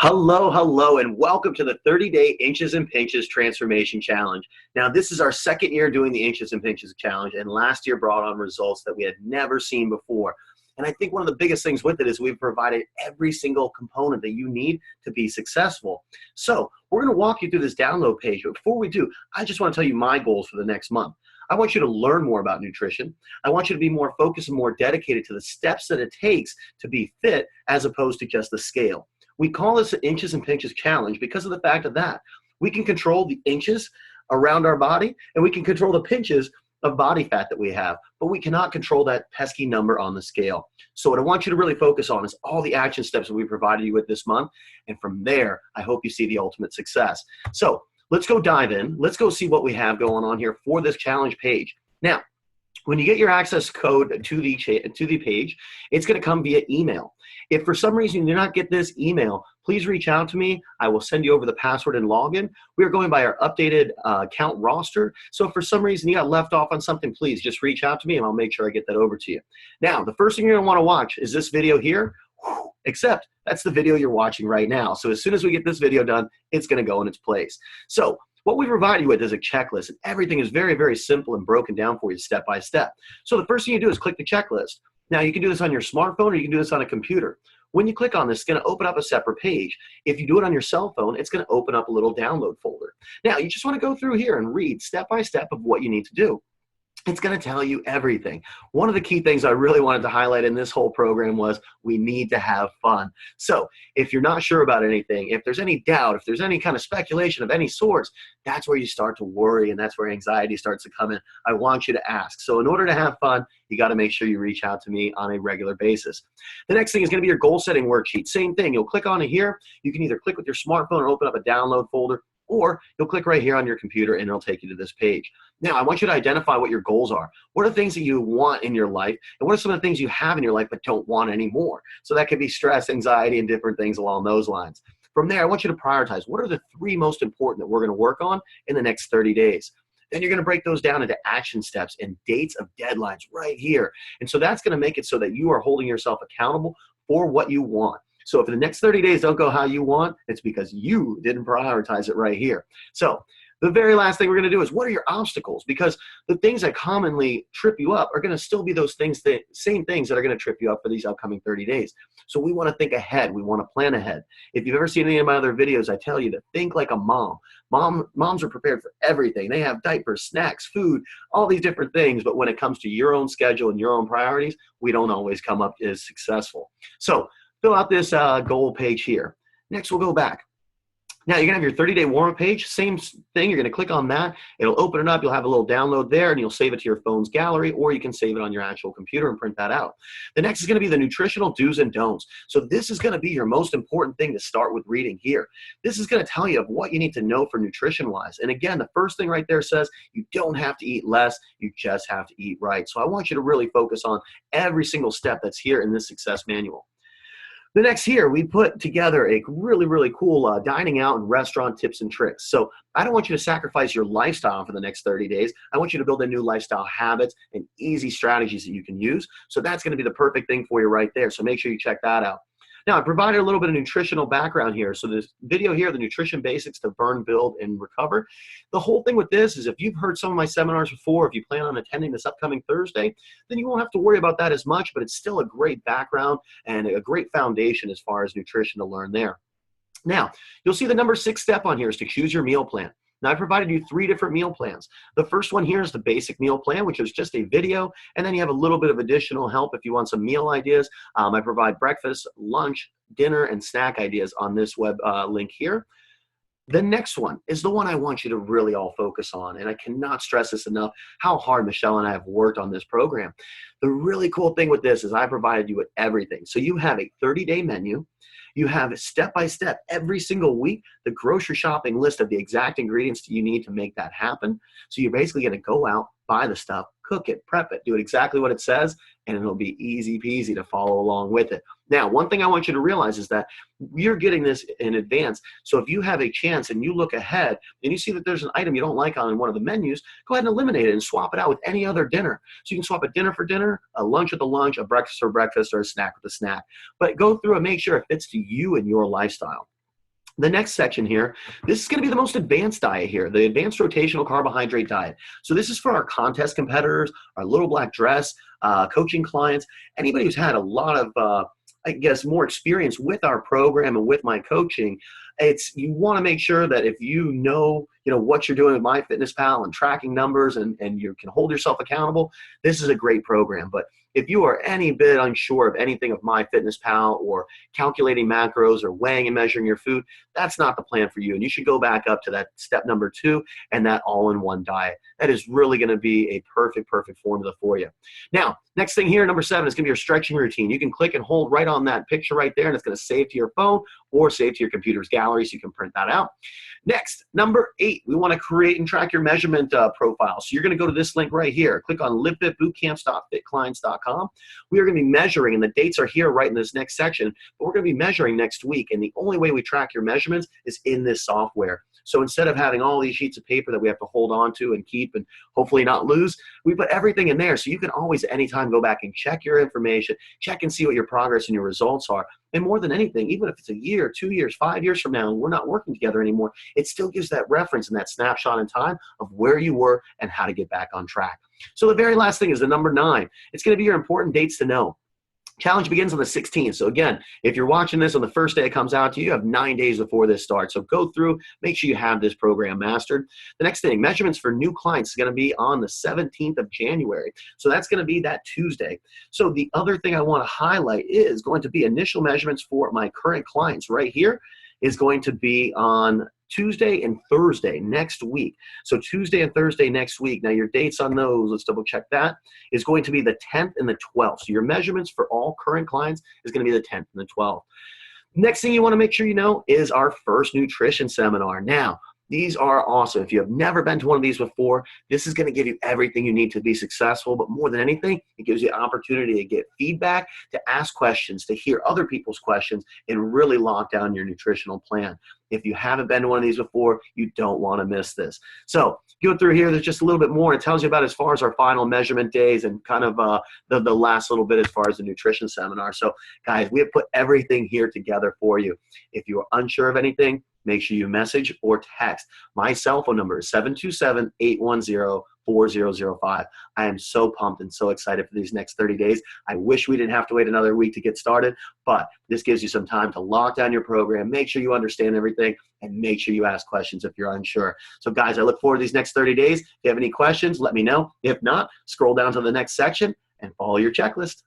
Hello, hello, and welcome to the 30-Day Inches and Pinches Transformation Challenge. Now, this is our second year doing the Inches and Pinches Challenge, and last year brought on results that we had never seen before. And I think one of the biggest things with it is we've provided every single component that you need to be successful. So we're going to walk you through this download page, but before we do, I just want to tell you my goals for the next month. I want you to learn more about nutrition. I want you to be more focused and more dedicated to the steps that it takes to be fit as opposed to just the scale. We call this an Inches and Pinches Challenge because of the fact of that. We can control the inches around our body and we can control the pinches of body fat that we have, but we cannot control that pesky number on the scale. So what I want you to really focus on is all the action steps that we provided you with this month. And from there, I hope you see the ultimate success. So let's go dive in. Let's go see what we have going on here for this challenge page. Now, when you get your access code to the page, it's going to come via email. If for some reason you do not get this email, please reach out to me. I will send you over the password and login. We are going by our updated account roster. So if for some reason you got left off on something, please just reach out to me and I'll make sure I get that over to you. Now, the first thing you're going to want to watch is this video here, except that's the video you're watching right now. So as soon as we get this video done, it's going to go in its place. So what we provide you with is a checklist, and everything is very, very simple and broken down for you step by step. So the first thing you do is click the checklist. Now you can do this on your smartphone or you can do this on a computer. When you click on this, it's going to open up a separate page. If you do it on your cell phone, it's going to open up a little download folder. Now you just want to go through here and read step by step of what you need to do. It's going to tell you everything. One of the key things I really wanted to highlight in this whole program was we need to have fun. So if you're not sure about anything, if there's any doubt, if there's any kind of speculation of any sorts, that's where you start to worry and that's where anxiety starts to come in. I want you to ask. So in order to have fun, you got to make sure you reach out to me on a regular basis. The next thing is going to be your goal setting worksheet. Same thing. You'll click on it here. You can either click with your smartphone or open up a download folder, or you'll click right here on your computer and it'll take you to this page. Now, I want you to identify what your goals are. What are the things that you want in your life? And what are some of the things you have in your life but don't want anymore? So that could be stress, anxiety, and different things along those lines. From there, I want you to prioritize. What are the 3 most important that we're going to work on in the next 30 days? Then you're going to break those down into action steps and dates of deadlines right here. And so that's going to make it so that you are holding yourself accountable for what you want. So if the next 30 days don't go how you want, it's because you didn't prioritize it right here. So the very last thing we're going to do is, what are your obstacles? Because the things that commonly trip you up are going to still be those things, same things that are going to trip you up for these upcoming 30 days. So we want to think ahead. We want to plan ahead. If you've ever seen any of my other videos, I tell you to think like a mom. Moms are prepared for everything. They have diapers, snacks, food, all these different things. But when it comes to your own schedule and your own priorities, we don't always come up as successful. So fill out this goal page here. Next, we'll go back. Now, you're going to have your 30-day warm-up page. Same thing. You're going to click on that. It'll open it up. You'll have a little download there, and you'll save it to your phone's gallery, or you can save it on your actual computer and print that out. The next is going to be the nutritional do's and don'ts. So this is going to be your most important thing to start with reading here. This is going to tell you of what you need to know for nutrition-wise. And again, the first thing right there says you don't have to eat less. You just have to eat right. So I want you to really focus on every single step that's here in this success manual. The next here, we put together a really, really cool dining out and restaurant tips and tricks. So I don't want you to sacrifice your lifestyle for the next 30 days. I want you to build in new lifestyle habits and easy strategies that you can use. So that's going to be the perfect thing for you right there. So make sure you check that out. Now, I provided a little bit of nutritional background here. So this video here, the nutrition basics to burn, build, and recover. The whole thing with this is if you've heard some of my seminars before, if you plan on attending this upcoming Thursday, then you won't have to worry about that as much, but it's still a great background and a great foundation as far as nutrition to learn there. Now, you'll see the number 6 step on here is to choose your meal plan. Now, I provided you 3 different meal plans. The first one here is the basic meal plan, which is just a video, and then you have a little bit of additional help if you want some meal ideas. I provide breakfast, lunch, dinner, and snack ideas on this web link here. The next one is the one I want you to really all focus on, and I cannot stress this enough, how hard Michelle and I have worked on this program. The really cool thing with this is I provided you with everything. So you have a 30-day menu. You have step-by-step every single week, the grocery shopping list of the exact ingredients that you need to make that happen. So you're basically going to go out, buy the stuff, cook it, prep it, do it exactly what it says, and it'll be easy peasy to follow along with it. Now, one thing I want you to realize is that you're getting this in advance. So if you have a chance and you look ahead and you see that there's an item you don't like on one of the menus, go ahead and eliminate it and swap it out with any other dinner. So you can swap a dinner for dinner, a lunch with a lunch, a breakfast for breakfast, or a snack with a snack. But go through and make sure it fits to you and your lifestyle. The next section here, this is going to be the most advanced diet here, the advanced rotational carbohydrate diet. So this is for our contest competitors, our little black dress, coaching clients, anybody who's had a lot of, I guess, more experience with our program and with my coaching. You want to make sure that if you know what you're doing with MyFitnessPal and tracking numbers and you can hold yourself accountable, this is a great program. But if you are any bit unsure of anything of MyFitnessPal or calculating macros or weighing and measuring your food, that's not the plan for you. And you should go back up to that step number 2 and that all-in-one diet. That is really going to be a perfect formula for you. Now, next thing here, number 7, is going to be your stretching routine. You can click and hold right on that picture right there, and it's going to save to your phone or save to your computer's gallery so you can print that out. Next, number 8, we want to create and track your measurement profile. So you're going to go to this link right here. Click on livefitbootcamps.fitclients.com. We are going to be measuring, and the dates are here right in this next section, but we're going to be measuring next week, and the only way we track your measurements is in this software. So instead of having all these sheets of paper that we have to hold on to and keep and hopefully not lose, we put everything in there so you can always anytime go back and check your information, check and see what your progress and your results are. And more than anything, even if it's a year, 2 years, 5 years from now and we're not working together anymore, it still gives that reference and that snapshot in time of where you were and how to get back on track. So the very last thing is the number 9. It's going to be your important dates to know. Challenge begins on the 16th. So again, if you're watching this on the first day it comes out to you, you have 9 days before this starts. So go through, make sure you have this program mastered. The next thing, measurements for new clients, is going to be on the 17th of January. So that's going to be that Tuesday. So the other thing I want to highlight is going to be initial measurements for my current clients right here is going to be on Tuesday and Thursday next week. So Tuesday and Thursday next week. Now your dates on those, let's double check that, is going to be the 10th and the 12th. So your measurements for all current clients is going to be the 10th and the 12th. Next thing you want to make sure you know is our first nutrition seminar. Now, these are awesome. If you have never been to one of these before, this is going to give you everything you need to be successful. But more than anything, it gives you an opportunity to get feedback, to ask questions, to hear other people's questions, and really lock down your nutritional plan. If you haven't been to one of these before, you don't want to miss this. So go through here. There's just a little bit more. It tells you about as far as our final measurement days and kind of the last little bit as far as the nutrition seminar. So guys, we have put everything here together for you. If you are unsure of anything, make sure you message or text. My cell phone number is 727-810-4005. I am so pumped and so excited for these next 30 days. I wish we didn't have to wait another week to get started, but this gives you some time to lock down your program, make sure you understand everything, and make sure you ask questions if you're unsure. So guys, I look forward to these next 30 days. If you have any questions, let me know. If not, scroll down to the next section and follow your checklist.